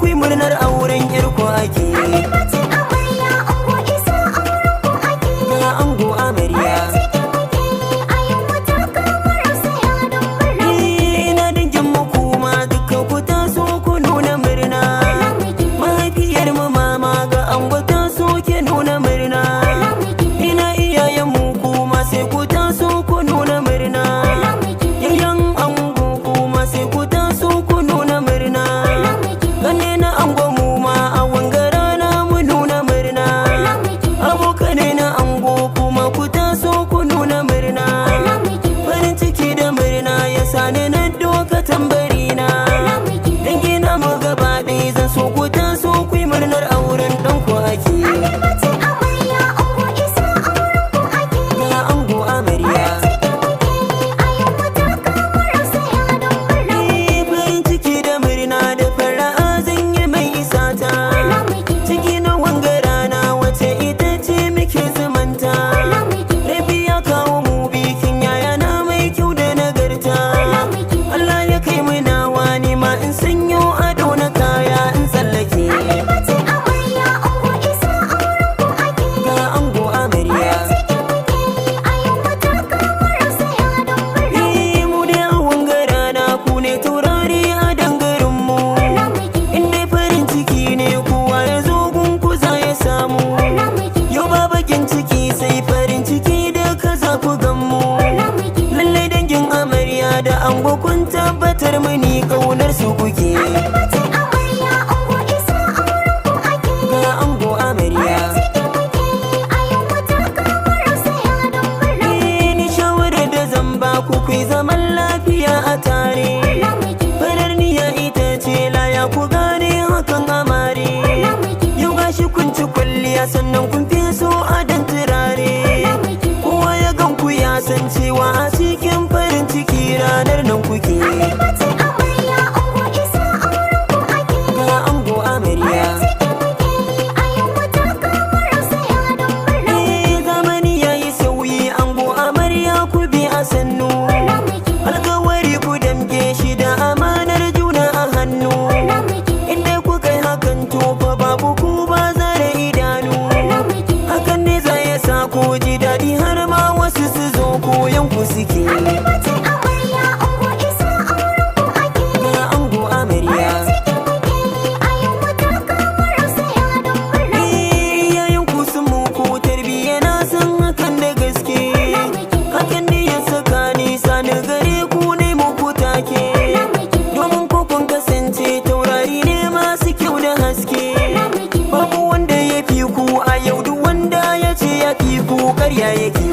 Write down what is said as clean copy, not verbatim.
ku yi murnar auren yarku ake. Ga ango amarya. Ina dangin mu kuma duka ku taso ku nuna murna. Mahaifiyar mu mama ga ango taso ke nuna murna. Ina iyayen mu kuma sai ku taso ku nuna murna. Yayan ango kuma sai ku taso ku nuna murna. Gane na ango mu ma a wanga rana mu nuna murna. Abokanai na ango kuma ku taso ku nuna murna. Farin ciki da murna ya sani na doka tambari na. Dangina mu gaba ɗaya zan so ku taso ku yi murnar auren ɗanku ake. Ga ango amarya. Farin ciki da murna da fara'a zan yi mai isata. Ciki na wanga rana wace ita ce muke zumanta. Rabi ya kawo mu bikin yayana mai kyau da nagarta. Allah ya kai mu nawa ni ma in sanyo ado na kaya in tsallake. Ga ango amarya. Mu da wanga rana ku ne taurari a dangarin mu. In dai farin ciki ne kowa ya zo gunku za ya samu. Yau ba bakin ciki sai farin ciki da ka za ku gammu. Lallai dangin amarya da ango kun tabbatar mini kaunar su kuke. Ga ango amarya. Ni shawarar da zan ba ku kuyi zaman lafiya a tare. Farar niyya ita ce laya ku gane hakan amare. Yau gashi kun ci kwalliya sannan kun fi so adon turare. Kowa ya gan ku ya san cewa a cikin farin ciki ranar nan kuke. Ga ango amarya. Zamani ya yi sauyi ango amarya ku bi a sannu. Alkawari ku damke shi da amanar juna a hannu. Inda ku kai hakan to fa babu ku ba zare idanu. Hakan ne za ya sa ku ji daɗi har ma wasu su zo koyon ku suke. Ga ango amarya. Iyayen ku sun muku tarbiyya na san hakan da gaske. Hakan ne ya saka nisa na gare ku ne muku take. Domin ku kun kasance taurari ne masu kyau da haske. Babu wanda ya fi ku a yau duk wanda ya ce ya fi ku ƙarya yake.